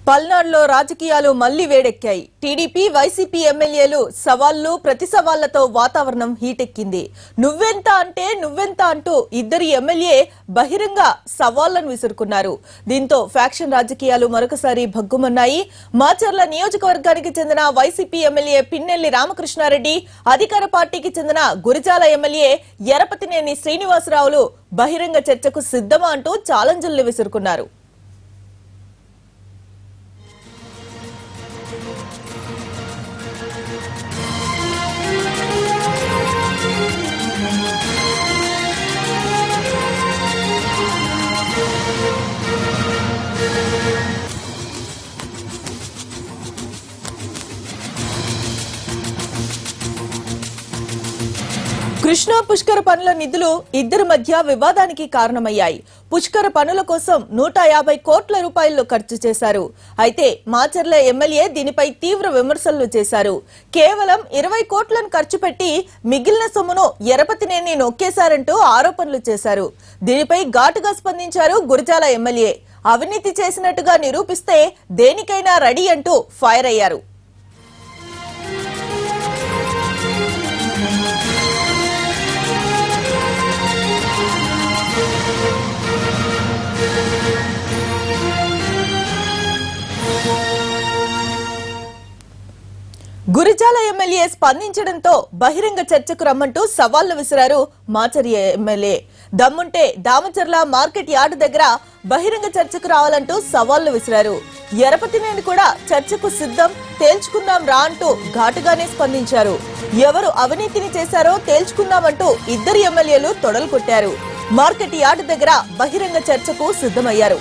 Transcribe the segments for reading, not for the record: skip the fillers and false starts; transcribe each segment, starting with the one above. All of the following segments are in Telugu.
పల్నాడులో రాజకీయాలు మళ్లీ వేడెక్కాయి. టీడీపీ వైసీపీ ఎమ్మెల్యేలు సవాళ్లు ప్రతి సవాళ్లతో వాతావరణం హీటెక్కింది. నువ్వెంత అంటూ ఇద్దరు ఎమ్మెల్యే బహిరంగ సవాళ్లను విసురుకున్నారు. దీంతో ఫ్యాక్షన్ రాజకీయాలు మరొకసారి భగ్గుమన్నాయి. మాచర్ల నియోజకవర్గానికి చెందిన వైసీపీ ఎమ్మెల్యే పిన్నెల్లి రామకృష్ణారెడ్డి, అధికార పార్టీకి చెందిన గురిజాల ఎమ్మెల్యే ఎరపతినేని శ్రీనివాసరావులు బహిరంగ చర్చకు సిద్ధమా అంటూ ఛాలెంజ్లు విసురుకున్నారు. కృష్ణా పుష్కర పనుల నిధులు ఇద్దరి మధ్య వివాదానికి కారణమయ్యాయి. పుష్కర పనుల కోసం 150 కోట్ల రూపాయలు ఖర్చు చేశారు. అయితే మాచర్ల ఎమ్మెల్యే దీనిపై తీవ్ర విమర్శలు చేశారు. కేవలం 20 కోట్లను ఖర్చు పెట్టి మిగిలిన సొమ్మును ఎరపతినేని నొక్కేశారంటూ ఆరోపణలు చేశారు. దీనిపై ఘాటుగా స్పందించారు గురిజాల ఎమ్మెల్యే. అవినీతి చేసినట్టుగా నిరూపిస్తే దేనికైనా రెడీ అంటూ ఫైర్ అయ్యారు. గురిజాల ఎమ్మెల్యే స్పందించడంతో బహిరంగ చర్చకు రమ్మంటూ సవాళ్లు విసిరారు మాచర్ల ఎమ్మెల్యే. దమ్ముంటే దామచర్ల మార్కెట్ యార్డు దగ్గర బహిరంగ చర్చకు రావాలంటూ సవాళ్లు విసిరారు. ఎరపతినేని కూడా చర్చకు సిద్ధం, తేల్చుకుందాం రా అంటూ ఘాటుగానే స్పందించారు. ఎవరు అవినీతిని చేశారో తేల్చుకుందామంటూ ఇద్దరు ఎమ్మెల్యేలు తొడలు కొట్టారు. మార్కెట్ యార్డు దగ్గర బహిరంగ చర్చకు సిద్ధమయ్యారు.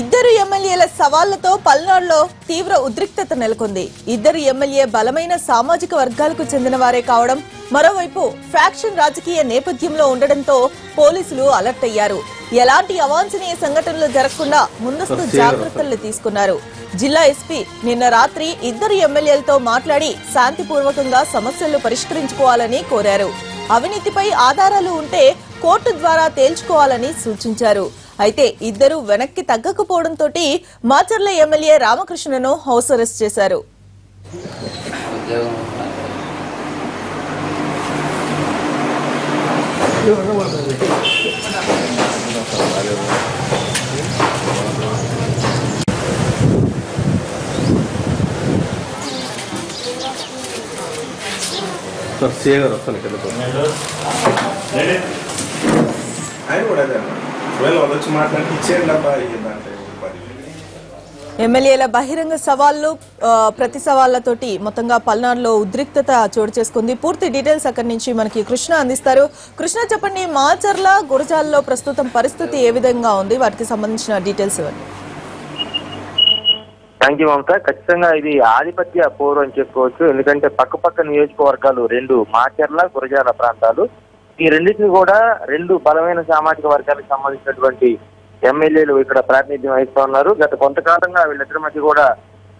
ఇద్దరు ఎమ్మెల్యేల సవాళ్లతో పల్నాడులో తీవ్ర ఉద్రిక్తత నెలకొంది. ఇద్దరు ఎమ్మెల్యే బలమైన సామాజిక వర్గాలకు చెందిన వారే కావడం, మరోవైపు ఫ్యాక్షన్ రాజకీయ నేపథ్యంలో ఉండడంతో పోలీసులు అలర్ట్ అయ్యారు. ఎలాంటి అవాంఛనీయ సంఘటనలు జరగకుండా ముందస్తు జాగ్రత్తలు తీసుకున్నారు. జిల్లా ఎస్పీ నిన్న రాత్రి ఇద్దరు ఎమ్మెల్యేలతో మాట్లాడి శాంతిపూర్వకంగా సమస్యలు పరిష్కరించుకోవాలని కోరారు. అవినీతిపై ఆధారాలు ఉంటే కోర్టు ద్వారా తేల్చుకోవాలని సూచించారు. అయితే ఇద్దరు వెనక్కి తగ్గకపోవడంతో మాచర్ల ఎమ్మెల్యే రామకృష్ణను హౌస్ అరెస్ట్ చేశారు. ఎమ్మెల్యేల బహిరంగ సవాళ్లు ప్రతి సవాళ్లతోటి మొత్తంగా పల్నాడులో ఉద్రిక్తత చోటు చేసుకుంది. పూర్తి డీటెయిల్స్ అక్కడి నుంచి మనకి కృష్ణ అందిస్తారు. కృష్ణ, చెప్పండి, మాచర్ల గురజాలలో ప్రస్తుతం పరిస్థితి ఏ విధంగా ఉంది? వాటికి సంబంధించిన డీటెయిల్స్ ఇవ్వండి. థ్యాంక్ యూ మమత. ఖచ్చితంగా ఇది ఆధిపత్య పోరు అని చెప్పుకోవచ్చు. ఎందుకంటే పక్క నియోజకవర్గాలు రెండు, మాచర్ల గురజాల ప్రాంతాలు. ఈ రెండింటిని కూడా రెండు బలమైన సామాజిక వర్గాలకు సంబంధించినటువంటి ఎమ్మెల్యేలు ఇక్కడ ప్రాతినిధ్యం వహిస్తూ ఉన్నారు. గత కొంతకాలంగా వీళ్ళిద్దరి మధ్య కూడా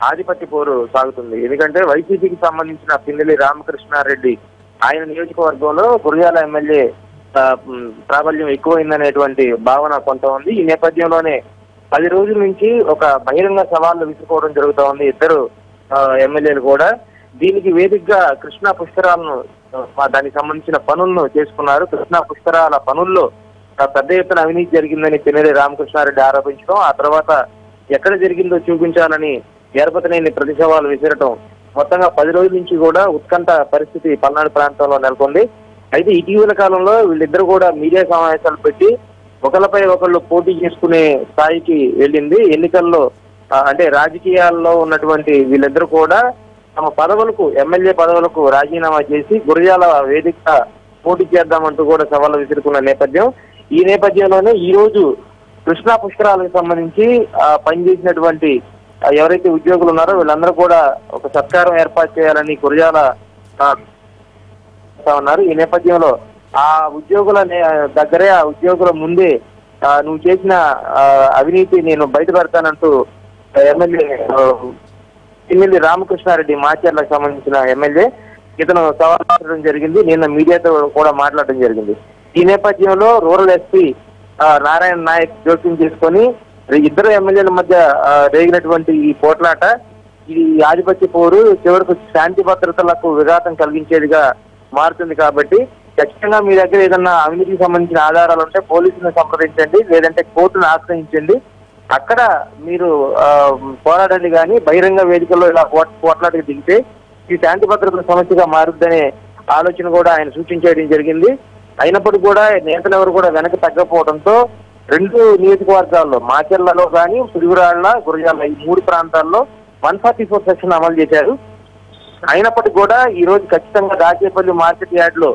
ఆధిపత్య పోరు సాగుతుంది. ఎందుకంటే వైసీపీకి సంబంధించిన పిన్నెల్లి రామకృష్ణారెడ్డి ఆయన నియోజకవర్గంలో గురజాల ఎమ్మెల్యే ప్రాబల్యం ఎక్కువైందనేటువంటి భావన కొంత ఉంది. ఈ నేపథ్యంలోనే 10 రోజుల నుంచి ఒక బహిరంగ సవాళ్లు విసుకోవడం జరుగుతూ ఉంది ఇద్దరు ఎమ్మెల్యేలు కూడా. దీనికి వేదికగా కృష్ణా పుష్కరాలను దానికి సంబంధించిన పనులను చేసుకున్నారు. కృష్ణా పుష్కరాల పనుల్లో పెద్ద ఎత్తున అవినీతి జరిగిందని పిన్నెల్లి రామకృష్ణారెడ్డి ఆరోపించడం, ఆ తర్వాత ఎక్కడ జరిగిందో చూపించాలని ఎరపతినేని ప్రతి సవాలు విసిరటం, మొత్తంగా 10 రోజుల నుంచి కూడా ఉత్కంఠ పరిస్థితి పల్నాడు ప్రాంతంలో నెలకొంది. అయితే ఇటీవల కాలంలో వీళ్ళిద్దరు కూడా మీడియా సమావేశాలు పెట్టి ఒకరిపై ఒకళ్ళు పోటీ చేసుకునే స్థాయికి వెళ్ళింది. ఎన్నికల్లో అంటే రాజకీయాల్లో ఉన్నటువంటి వీళ్ళిద్దరు కూడా తమ పదవులకు, ఎమ్మెల్యే పదవులకు రాజీనామా చేసి గురజాల వేదిక పోటీ చేద్దామంటూ కూడా సవాళ్ళు విసురుకున్న నేపథ్యం. ఈ నేపథ్యంలోనే ఈ రోజు కృష్ణా పుష్కరాలకు సంబంధించి పనిచేసినటువంటి ఎవరైతే ఉద్యోగులు ఉన్నారో వీళ్ళందరూ కూడా ఒక సత్కారం ఏర్పాటు చేయాలని గురజాల ఉన్నారు. ఈ నేపథ్యంలో ఆ ఉద్యోగుల దగ్గరే ఆ ఉద్యోగుల ముందే నువ్వు చేసిన అవినీతి నేను బయట పెడతానంటూ ఎమ్మెల్యే రామకృష్ణారెడ్డి మాచర్లకు సంబంధించిన ఎమ్మెల్యే ఇతను సవాల్ పెట్టడం జరిగింది. నిన్న మీడియాతో కూడా మాట్లాడడం జరిగింది. ఈ నేపథ్యంలో రూరల్ ఎస్పీ నారాయణ నాయక్ జోక్యం చేసుకొని ఇద్దరు ఎమ్మెల్యేల మధ్య రేగినటువంటి ఈ పోట్లాట ఈ ఆధిపత్య పోరు చివరకు శాంతి భద్రతలకు విఘాతం కలిగించేదిగా మారుతుంది. కాబట్టి ఖచ్చితంగా మీ దగ్గర ఏదన్నా అవినీతికి సంబంధించిన ఆధారాలు ఉంటే పోలీసులను సంప్రదించండి, లేదంటే కోర్టును ఆశ్రయించండి. అక్కడ మీరు పోరాడండి. కానీ బహిరంగ వేదికల్లో ఇలా పోట్లాటకు దిగితే ఈ శాంతి భద్రతల సమస్యగా మారుద్దనే ఆలోచన కూడా ఆయన సూచించడం జరిగింది. అయినప్పటికీ కూడా నేతలు ఎవరు కూడా వెనక్కి తగ్గకపోవడంతో రెండు నియోజకవర్గాల్లో మాచర్లలో కానీ పిడుగురాళ్ల గురజాల ఈ మూడు ప్రాంతాల్లో 144 సెక్షన్ అమలు చేశారు. అయినప్పటికీ కూడా ఈ రోజు ఖచ్చితంగా దాచేపల్లి మార్కెట్ యార్డ్ లో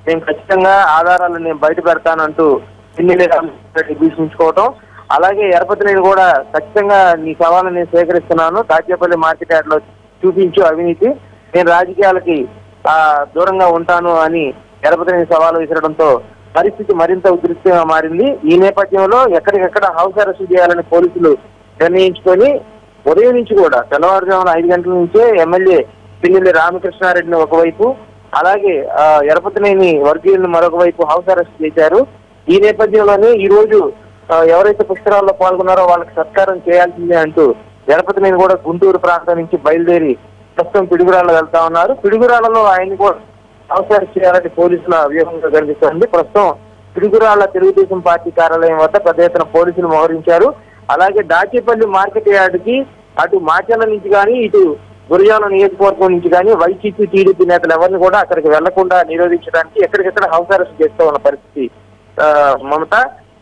నేను ఖచ్చితంగా ఆధారాలను నేను బయట పెడతానంటూ పిన్నెల్లి భీషించుకోవటం, అలాగే ఎరపతిని కూడా ఖచ్చితంగా నీ సవాలు నేను స్వీకరిస్తున్నాను, దాచేపల్లి మార్కెట్ యార్డ్ లో చూపించు అవినీతి, నేను రాజకీయాలకి దూరంగా ఉంటాను అని ఎరపతిని సవాలు విసరడంతో పరిస్థితి మరింత ఉధృతంగా మారింది. ఈ నేపథ్యంలో ఎక్కడికెక్కడ హౌస్ అరెస్ట్ చేయాలని పోలీసులు నిర్ణయించుకొని ఉదయం నుంచి కూడా తెల్లవారుజామున 5 గంటల నుంచే ఎమ్మెల్యే పిన్నెల్లి రామకృష్ణారెడ్డిని ఒకవైపు, అలాగే ఎరపతినేని వర్గీయులను మరొక వైపు హౌస్ అరెస్ట్ చేశారు. ఈ నేపథ్యంలోనే ఈ రోజు ఎవరైతే పుష్కరాల్లో పాల్గొన్నారో వాళ్ళకి సత్కారం చేయాల్సిందే అంటూ ఎరపతినేని కూడా గుంటూరు ప్రాంతం నుంచి బయలుదేరి ప్రస్తుతం పిడుగురాళ్ళ వెళ్తా ఉన్నారు. పిడుగురాళ్లలో ఆయన కూడా హౌస్ అరెస్ట్ చేయాలని పోలీసుల వ్యూహంగా కనిపిస్తోంది. ప్రస్తుతం పిడుగురాళ్ల తెలుగుదేశం పార్టీ కార్యాలయం వద్ద పెద్ద ఎత్తున పోలీసులు మోహరించారు. అలాగే దాచేపల్లి మార్కెట్ యార్డుకి అటు మాచర్ల నుంచి కానీ ఇటు గురజాల నియోజకవర్గం నుంచి కానీ వైసీపీ టీడీపీ నేతలు ఎవరిని కూడా అక్కడికి వెళ్లకుండా నిరోధించడానికి ఎక్కడికెక్కడ హౌస్ అరెస్ట్ చేస్తూ ఉన్న పరిస్థితి మమత.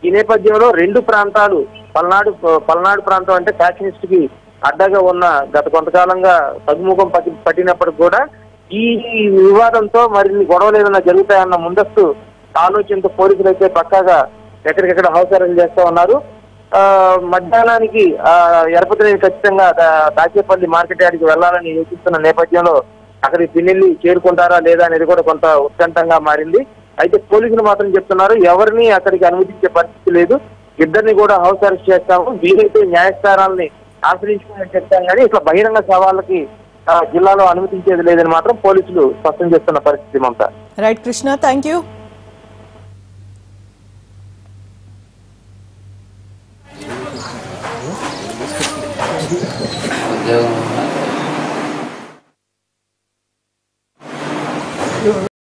ఈ నేపథ్యంలో రెండు ప్రాంతాలు పల్నాడు ప్రాంతం అంటే ఫ్యాక్షనిస్ట్ కి అడ్డగా ఉన్న గత కొంతకాలంగా తగ్గుముఖం పట్టినప్పటికి కూడా ఈ వివాదంతో మరిన్ని గొడవలు ఏదైనా జరుగుతాయన్న ముందస్తు ఆలోచనతో పోలీసులు అయితే పక్కాగా ఎక్కడికెక్కడ హౌస్ అరెస్ట్ చేస్తూ ఉన్నారు. మధ్యాహ్నానికి ఎరపతిని ఖచ్చితంగా దాచేపల్లి మార్కెట్ యార్డ్కి వెళ్లాలని యోచిస్తున్న నేపథ్యంలో అక్కడికి పిన్నెల్లి చేరుకుంటారా లేదా అనేది కూడా కొంత ఉత్కంఠంగా మారింది. అయితే పోలీసులు మాత్రం చెప్తున్నారు ఎవరిని అక్కడికి అనుమతించే పరిస్థితి లేదు, ఇద్దరిని కూడా హౌస్ అరెస్ట్ చేస్తాము, వీలైతే న్యాయస్థానాలని ఆశ్రయించుకుని చెప్తాం కానీ ఇట్లా బహిరంగ సవాళ్ళకి జిల్లాలో అనుమతించేది లేదని మాత్రం పోలీసులు స్పష్టం చేస్తున్న పరిస్థితి Mamata. Right Krishna, thank you.